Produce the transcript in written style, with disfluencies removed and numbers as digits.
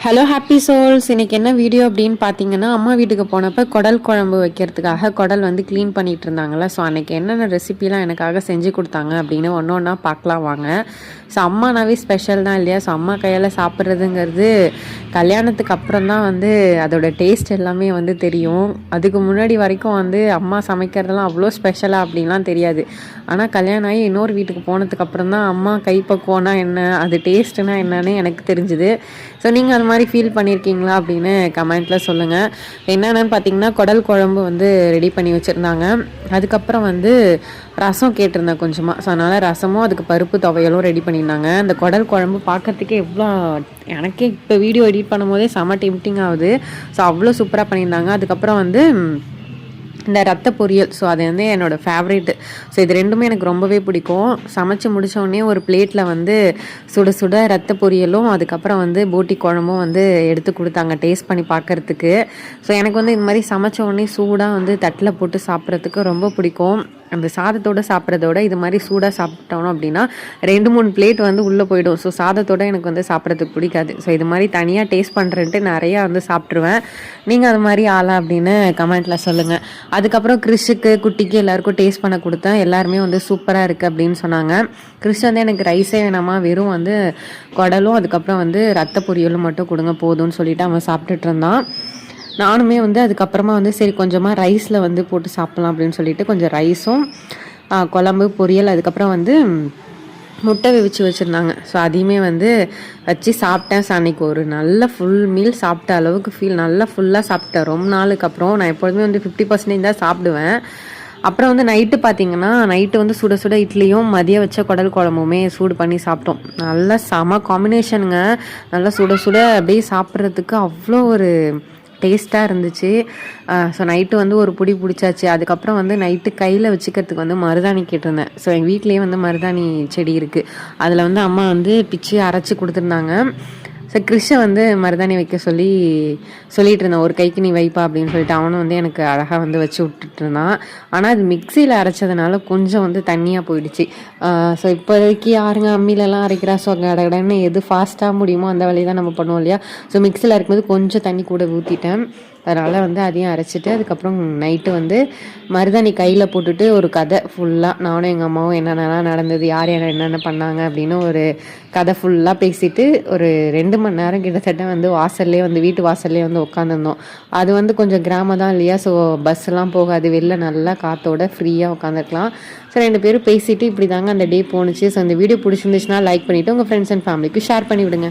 Hello happy souls. இன்றைக்கி என்ன video அப்படின்னு பார்த்தீங்கன்னா, அம்மா வீட்டுக்கு போனப்போ குடல் குழம்பு வைக்கிறதுக்காக குடல் வந்து க்ளீன் பண்ணிகிட்டு இருந்தாங்களே. ஸோ அன்றைக்கி என்னென்ன ரெசிபிலாம் எனக்காக செஞ்சு கொடுத்தாங்க அப்படின்னு ஒன்று ஒன்றா பார்க்கலாம் வாங்க. ஸோ அம்மானாவே ஸ்பெஷல் தான் இல்லையா? ஸோ அம்மா கையால் சாப்பிட்றதுங்கிறது கல்யாணத்துக்கு அப்புறம் தான் வந்து அதோடய டேஸ்ட் எல்லாமே வந்து தெரியும். அதுக்கு முன்னாடி வரைக்கும் வந்து அம்மா சமைக்கிறதெல்லாம் அவ்வளோ ஸ்பெஷலாக அப்படின்லாம் தெரியாது. ஆனால் கல்யாணம் ஆகி இன்னொரு வீட்டுக்கு போனதுக்கப்புறம் தான் அம்மா கைப்பக்குவம்னா என்ன, அது டேஸ்ட்டுனா என்னன்னு எனக்கு தெரிஞ்சுது. ஸோ நீங்கள் அது மாதிரி ஃபீல் பண்ணியிருக்கீங்களா அப்படின்னு கமெண்ட்டில் சொல்லுங்கள். என்னென்னு பார்த்தீங்கன்னா, குடல் குழம்பு வந்து ரெடி பண்ணி வச்சுருந்தாங்க. அதுக்கப்புறம் வந்து ரசம் கேட்டிருந்தேன் கொஞ்சமாக. ஸோ அதனால் ரசமும் அதுக்கு பருப்பு துவையலும் ரெடி பண்ணியிருந்தாங்க. அந்த குடல் குழம்பு பார்க்குறதுக்கே எவ்வளோ, எனக்கே இப்போ வீடியோ எடிட் பண்ணும்போதே செம டெம்ப்டிங் ஆகுது. ஸோ அவ்வளோ சூப்பராக பண்ணியிருந்தாங்க. அதுக்கப்புறம் வந்து இந்த ரத்த பொரியல். ஸோ அது வந்து என்னோடய ஃபேவரேட்டு. ஸோ இது ரெண்டுமே எனக்கு ரொம்பவே பிடிக்கும். சமைச்சு முடித்தோடனே ஒரு பிளேட்டில் வந்து சுட சுட ரத்த பொரியலும் அதுக்கப்புறம் வந்து போட்டி குழம்பும் வந்து எடுத்து கொடுத்தாங்க டேஸ்ட் பண்ணி பார்க்குறதுக்கு. ஸோ எனக்கு வந்து இது மாதிரி சமைச்ச உடனே சூடாக வந்து தட்டில் போட்டு சாப்பிட்றதுக்கு ரொம்ப பிடிக்கும். அந்த சாதத்தோடு சாப்பிட்றதோட இது மாதிரி சூடாக சாப்பிட்டோம் அப்படின்னா 2-3 பிளேட் வந்து உள்ளே போயிடும். ஸோ சாதத்தோடு எனக்கு வந்து சாப்பிட்றதுக்கு பிடிக்காது. ஸோ இது மாதிரி தனியாக டேஸ்ட் பண்ணுறேன்ட்டு நிறையா வந்து சாப்பிட்ருவேன். நீங்கள் அது மாதிரி ஆளா அப்படின்னு கமெண்ட்டில் சொல்லுங்கள். அதுக்கப்புறம் கிறிஷுக்கு குட்டிக்கு எல்லாருக்கும் டேஸ்ட் பண்ண கொடுத்தேன். எல்லாருமே வந்து சூப்பராக இருக்குது அப்படின்னு சொன்னாங்க. கிறிஷ் வந்து எனக்கு ரைஸே வேணாமா, வெறும் வந்து குடலும் அதுக்கப்புறம் வந்து ரத்த பொரியலும் மட்டும் கொடுங்க போதும்னு சொல்லிவிட்டு அவன் சாப்பிட்டுட்டு இருந்தான். நானுமே வந்து அதுக்கப்புறமா வந்து சரி கொஞ்சமாக ரைஸில் வந்து போட்டு சாப்பிட்லாம் அப்படின்னு சொல்லிட்டு கொஞ்சம் ரைஸும் குழம்பு பொரியல் அதுக்கப்புறம் வந்து முட்டை வெவிச்சு வச்சுருந்தாங்க. ஸோ அதையுமே வந்து வச்சு சாப்பிட்டேன். ஸோ அன்றைக்கி ஒரு நல்ல ஃபுல் மீல் சாப்பிட்ட அளவுக்கு நல்லா ஃபுல்லாக சாப்பிட்டேன். ரொம்ப நாளுக்கு அப்புறம். நான் எப்பொழுதுமே வந்து 50% தான் சாப்பிடுவேன். அப்புறம் வந்து நைட்டு பார்த்திங்கன்னா, நைட்டு வந்து சுட சுட இட்லியும் மதியம் வச்ச குடல் குழம்புமே சூடு பண்ணி சாப்பிட்டோம். நல்லா செம காம்பினேஷனுங்க. நல்லா சுட சுட அப்படியே சாப்பிட்றதுக்கு அவ்வளோ ஒரு டேஸ்ட்டாக இருந்துச்சு. ஸோ நைட்டு வந்து ஒரு புடி பிடிச்சாச்சு. அதுக்கப்புறம் வந்து நைட்டு கையில் வச்சுக்கிறதுக்கு வந்து மருதாணி கேட்டிருந்தேன். ஸோ எங்கள் வீட்லேயே வந்து மருதாணி செடி இருக்குது. அதில் வந்து அம்மா வந்து பிச்சு அரைச்சி கொடுத்துருந்தாங்க. ஸோ கிறிஷை வந்து மருதாணி வைக்க சொல்லிட்டு இருந்தேன். ஒரு கைக்கு நீ வைப்பா அப்படின்னு சொல்லிட்டு அவனும் வந்து எனக்கு அழகாக வந்து வச்சு விட்டுட்டு இருந்தான். ஆனால் அது மிக்சியில் அரைச்சதுனால கொஞ்சம் வந்து தண்ணியாக போயிடுச்சு. ஸோ இப்போதைக்கு யாருங்க அம்மிலெல்லாம் அரைக்கிறா? ஸோ கடன்னு எது ஃபாஸ்ட்டாக முடியுமோ அந்த வேலையை தான் நம்ம பண்ணுவோம் இல்லையா? ஸோ மிக்சியில் அரைக்கும்போது கொஞ்சம் தண்ணி கூட ஊற்றிட்டேன். அதனால் வந்து அதையும் அரைச்சிட்டு அதுக்கப்புறம் நைட்டு வந்து மருதாணி கையில் போட்டுட்டு ஒரு கதை ஃபுல்லாக நானும் எங்கள் அம்மாவும் என்னென்னலாம் நடந்தது, யார் யார் என்னென்ன பண்ணாங்க அப்படின்னு ஒரு கதை ஃபுல்லாக பேசிட்டு ஒரு 2 மணி நேரம் கிட்டத்தட்ட வந்து வாசல்லே வந்து வீட்டு வாசல்லே வந்து உட்காந்துருந்தோம். அது வந்து கொஞ்சம் கிராமம் தான் இல்லையா? ஸோ பஸ்ஸெல்லாம் போகாது. வெளில நல்லா காற்றோட ஃப்ரீயாக உட்காந்துருக்கலாம். ஸோ 2 பேரும் பேசிவிட்டு இப்படி தாங்க அந்த டே போணுச்சு. ஸோ அந்த வீடியோ பிடிச்சிருந்துச்சுன்னா லைக் பண்ணிவிட்டு உங்கள் ஃப்ரெண்ட்ஸ் அண்ட் ஃபேமிலிக்கு ஷேர் பண்ணி விடுங்க.